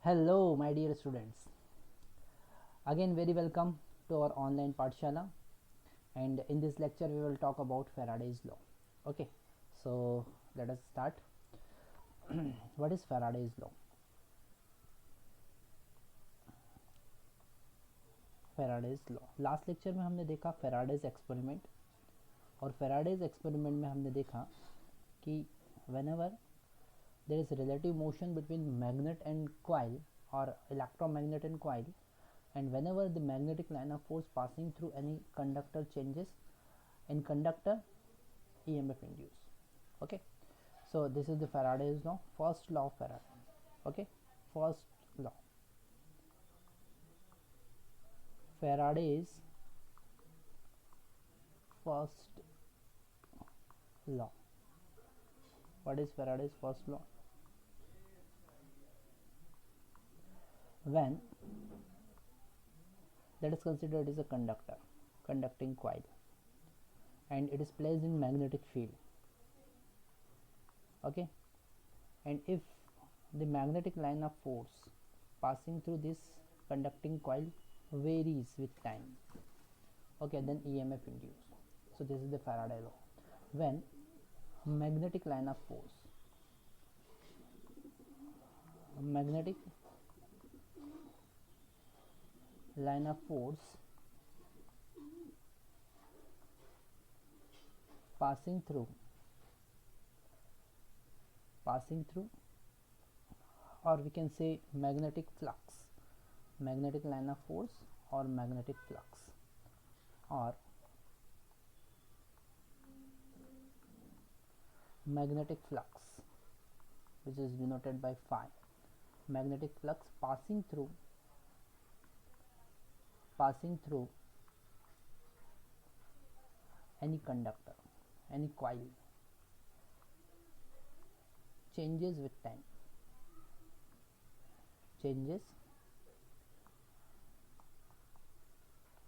Hello, my dear students. Again, very welcome to our online Pathshala. And in this lecture, we will talk about Faraday's law. Okay, so let us start. What is Faraday's law? Faraday's law. Last lecture में हमने देखा Faraday's experiment, और Faraday's experiment में हमने देखा कि whenever there is relative motion between magnet and coil or electromagnet and coil, and whenever the magnetic line of force passing through any conductor changes in conductor, EMF induced. Okay, so this is the Faraday's law, first law of Faraday. Okay, first law, Faraday's first law. What is Faraday's first law? When that is considered as a conductor, conducting coil, and it is placed in magnetic field. Okay, and if the magnetic line of force passing through this conducting coil varies with time, okay, then EMF induced. So this is the Faraday law. When magnetic line of force, magnetic line of force passing through, or we can say magnetic flux, magnetic line of force or magnetic flux, or magnetic flux, which is denoted by phi. Magnetic flux passing through any conductor, any coil, changes with time, changes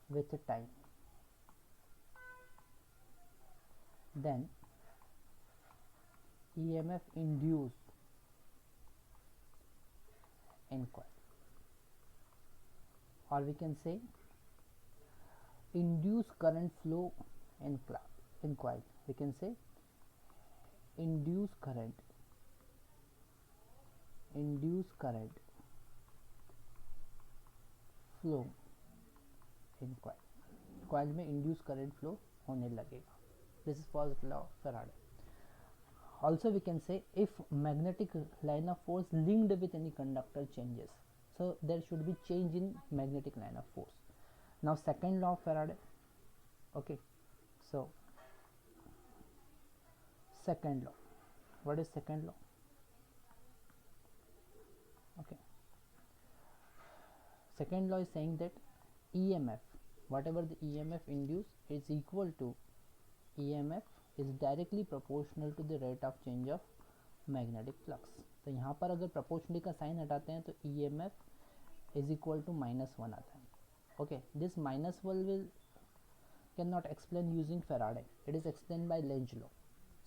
with time, then EMF induced in coil, or we can say induced current flow in coil. We can say induced current flow in coil. Coil में induced current flow होने लगेगा. This is first law of Faraday. Also we can say if magnetic line of force linked with any conductor changes, so there should be change in magnetic line of force. Now second law of Faraday. Okay, so second law. What is second law? Okay, second law is saying that EMF, whatever the EMF induced, is equal to EMF is directly proportional to the rate of change of magnetic flux. तो यहाँ पर अगर proportionality का sign हटाते हैं तो EMF is equal to -1 आता है. Okay, this -1 will cannot explain using Faraday. It is explained by Lenz law.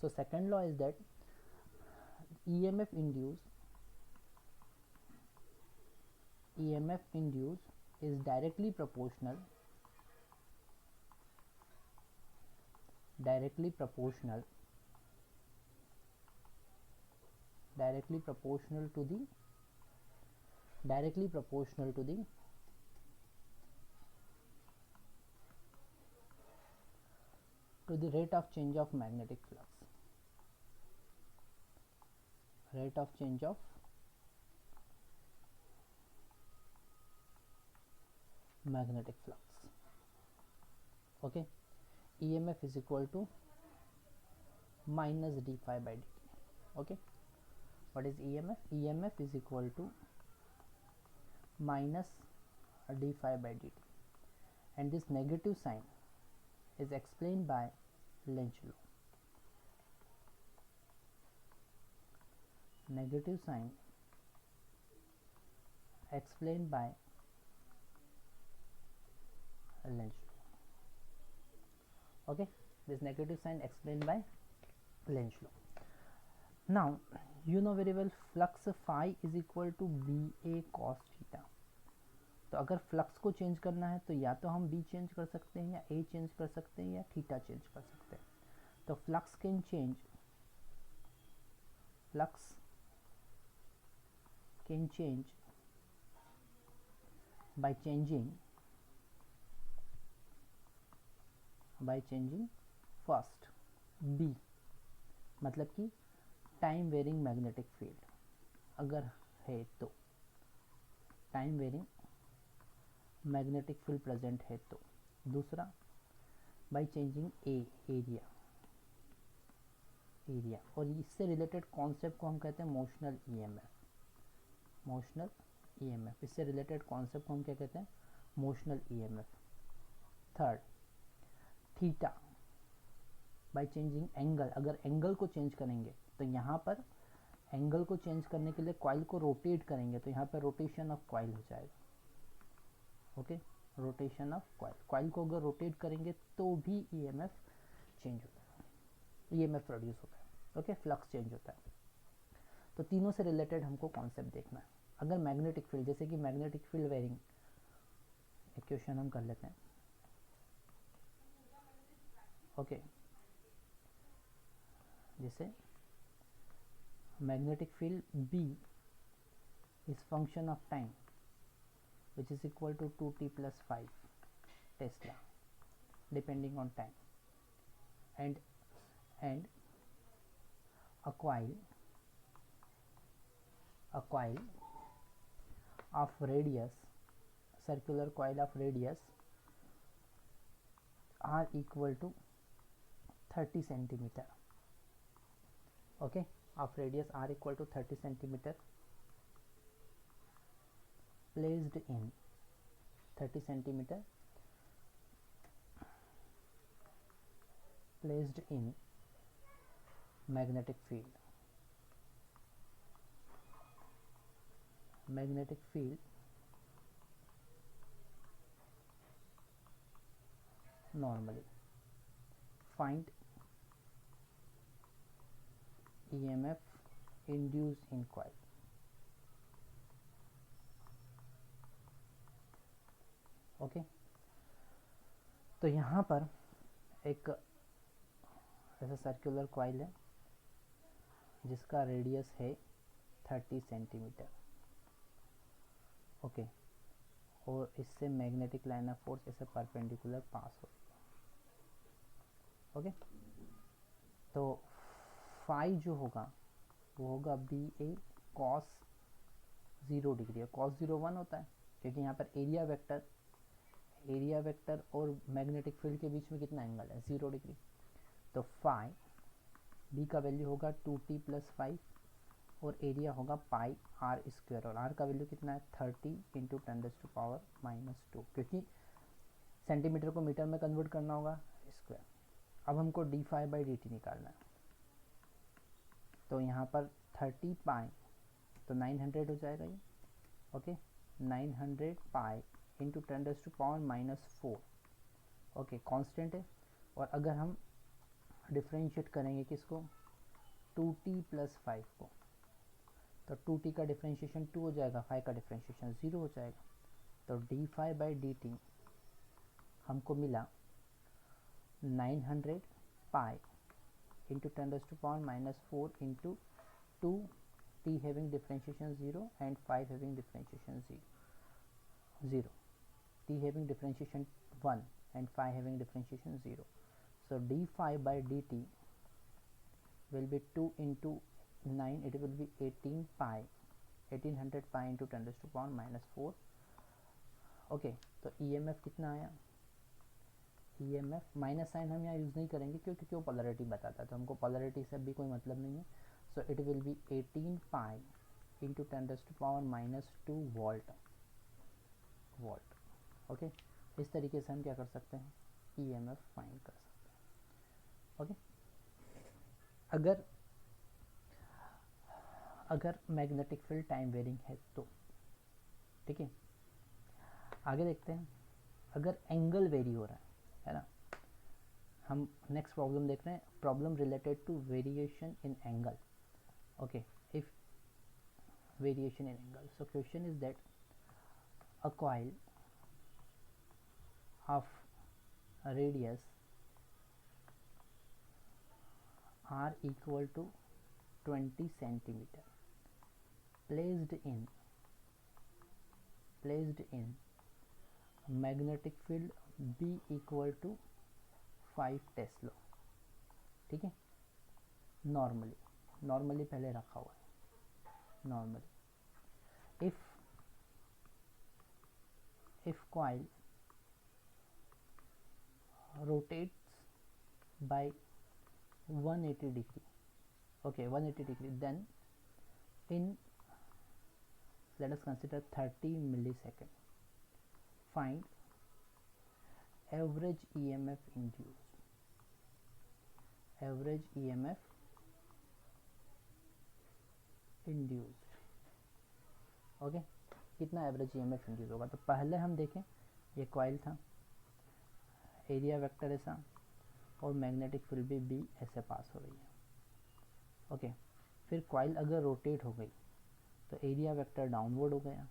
So second law is that EMF induced is directly proportional to the rate of change of magnetic flux. Rate of change of magnetic flux. Okay, EMF is equal to minus d phi by dt. Okay, what is EMF? EMF is equal to minus d phi by dt, and this negative sign is explained by Lenz law. Negative sign explained by Lenz law. Okay, this negative sign explained by Lenz law. Now you know very well flux phi is equal to B A cos theta. तो अगर flux को change करना है तो या तो हम B change कर सकते हैं, या ए चेंज कर सकते हैं, या थीटा चेंज कर सकते हैं। तो flux can change, flux can change by changing first B, मतलब कि टाइम वेरिंग मैग्नेटिक फील्ड अगर है तो, time varying magnetic field present है तो। दूसरा बाय चेंजिंग एरिया, और इससे रिलेटेड कॉन्सेप्ट को हम कहते हैं मोशनल ईएमएफ, मोशनल ईएमएफ। इससे रिलेटेड कॉन्सेप्ट को हम क्या कहते हैं, motional EMF. Third theta by changing angle, अगर एंगल को चेंज करेंगे तो यहाँ पर एंगल को चेंज करने के लिए कॉइल को रोटेट करेंगे तो यहाँ पर रोटेशन ऑफ कॉइल हो जाएगा। Okay, rotation of coil, coil को अगर रोटेट करेंगे तो भी ईएमएफ चेंज होता है, ईएमएफ प्रोड्यूस होता है। ओके, फ्लक्स चेंज होता है। तो तीनों से रिलेटेड हमको कॉन्सेप्ट देखना है। अगर मैग्नेटिक फील्ड, जैसे कि मैग्नेटिक फील्ड वेरिंग, एक क्वेश्चन हम कर लेते हैं। ओके, जैसे magnetic field B is function of time which is equal to 2t plus 5 Tesla depending on time, and a coil of radius, circular coil of radius r equal to 30 centimeter. Okay, of radius r equal to 30 centimeter placed in 30 centimeter placed in magnetic field, magnetic field normally. Find EMF induced in coil. Okay, तो यहाँ पर एक ऐसा circular coil है जिसका radius है 30 centimetre. Okay, और इससे मैग्नेटिक लाइन ऑफ फोर्स ऐसे परपेंडिकुलर पास हो। ओके, तो फाई जो होगा वो होगा B A cos 0 degree, cos 0 1 होता है क्योंकि यहाँ पर एरिया वेक्टर और मैग्नेटिक फील्ड के बीच में कितना एंगल है, 0 डिग्री। तो फाई बी का वैल्यू होगा 2t प्लस 5 और एरिया होगा पाई आर स्क्वायर, और आर का वैल्यू कितना है 30 इंटू 10⁻⁻², क्योंकि सेंटीमीटर को मीटर में कन्वर्ट करना होगा स्क्वायर। अब हमको d phi by d t निकालना है, तो यहाँ पर 30 पाई तो 900 हो जाएगा ये। Okay, 900 pi into 10⁻⁻4। Okay, constant है। और अगर हम डिफ्रेंशिएट करेंगे किसको, 2t प्लस 5 को, तो 2t का डिफ्रेंशिएशन 2 हो जाएगा, 5 का डिफ्रेंशिएशन 0 हो जाएगा। तो d phi by d t हमको मिला 900 pi into 10⁻⁻4 into 2t having differentiation 0 and 5 having differentiation 0, t having differentiation 1 and 5 having differentiation 0. So d phi by dt will be 2 into 9, it will be 18 pi, 1800 pi into 10⁻⁻4. Okay, तो EMF कितना आया, EMF minus sign हम यहाँ use नहीं करेंगे क्योंकि वो polarity बताता है, तो हमको पोलरिटी से भी कोई मतलब नहीं है। So it will B 18 pi into 10⁻⁻2 volt. Okay, इस तरीके से हम क्या कर सकते हैं, EMF फाइंड कर सकते हैं। ओके, अगर मैग्नेटिक फील्ड टाइम वेरिंग है तो ठीक है। आगे देखते हैं, अगर एंगल वेरी हो रहा है ना, हम नेक्स्ट प्रॉब्लम देख रहे हैं, problem related to variation in angle. Okay, if variation in angle. So question is that a coil of a radius r equal to 20 centimeter placed in magnetic field B equal to 5 Tesla, ठीक है। Normally पहले रखा हुआ है। Normally if coil rotates by 180 degree, okay, 180 degree, then in, let us consider 30 millisecond, find average EMF induced. Okay, कितना average EMF induce होगा। तो पहले हम देखें, ये कॉइल था, एरिया वेक्टर ऐसा और मैग्नेटिक फील्ड भी B ऐसे पास हो रही है। ओके, फिर कॉइल अगर रोटेट हो गई तो एरिया वेक्टर डाउनवर्ड हो गया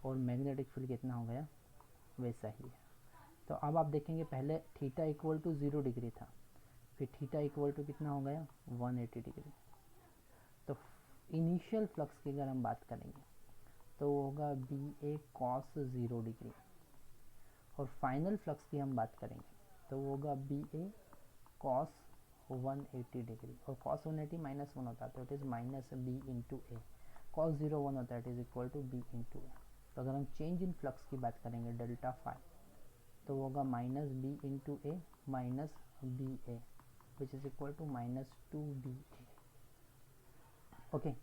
और मैग्नेटिक फील्ड कितना हो गया, वैसा ही है। तो अब आप देखेंगे पहले थीटा इक्वल टू 0 डिग्री था, फिर थीटा इक्वल टू कितना हो गया, 180 डिग्री। तो इनिशियल फ्लक्स की अगर हम बात करेंगे तो वो होगा BA cos 0 डिग्री, और फाइनल फ्लक्स की हम बात करेंगे तो वो होगा BA cos 180 डिग्री, और cos 180 -1 होता है तो it is minus B into A, cos 0 1 होता है, it is equal to B into A. तो अगर हम चेंज इन फ्लक्स की बात करेंगे डेल्टा फाई, तो वो होगा minus B into A minus B A, which is equal to -2BA। Okay,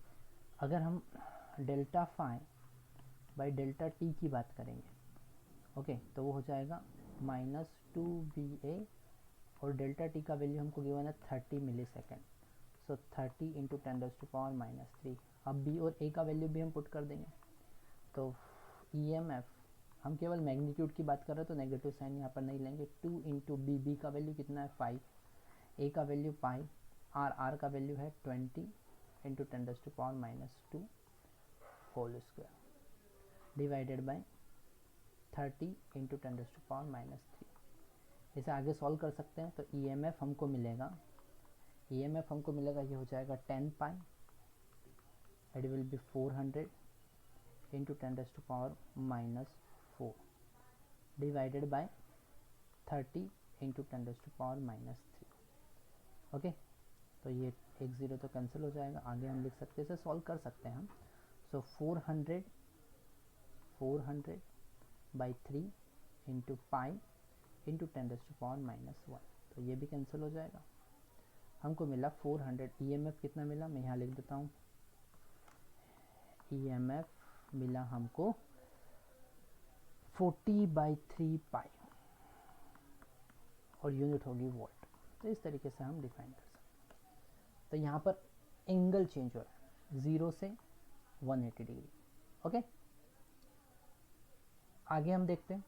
अगर हम delta phi by delta t की बात करेंगे, ओके, तो वो हो जाएगा -2BA, और डेल्टा टी का वैल्यू हमको गिवन है 30 मिली सेकेंड, सो 30 इंटू 10⁻³ अब B और A का वैल्यू भी हम पुट कर देंगे। तो EMF, हम केवल मैग्नीट्यूड की बात कर रहे हैं तो नेगेटिव साइन यहाँ पर नहीं लेंगे। 2 इंटू B का वैल्यू कितना है 5, A का वैल्यू पाई, R का वैल्यू है 20 into 10⁻² whole square divided by 30 into 10⁻³ इसे आगे सॉल्व कर सकते हैं। तो EMF हमको मिलेगा, ये हो जाएगा 10 pi, it will be 400 into 10⁻⁻4 divided by 30 into 10⁻³ okay. तो ये एक ज़ीरो तो कैंसिल हो जाएगा, आगे हम लिख सकते हैं, इसे सॉल्व कर सकते हैं हम। सो 400 बाई 3 इंटू पाई इंटू 10⁻⁻1, तो ये भी कैंसिल हो जाएगा। हमको मिला 400। EMF कितना मिला, मैं यहाँ लिख देता हूँ, EMF मिला हमको 40/3 पाई, और यूनिट होगी वोल्ट। तो इस तरीके से हम डिफाइन कर सकते हैं। तो यहाँ पर एंगल चेंज हो रहा है 0 से 180 डिग्री। ओके, आगे हम देखते हैं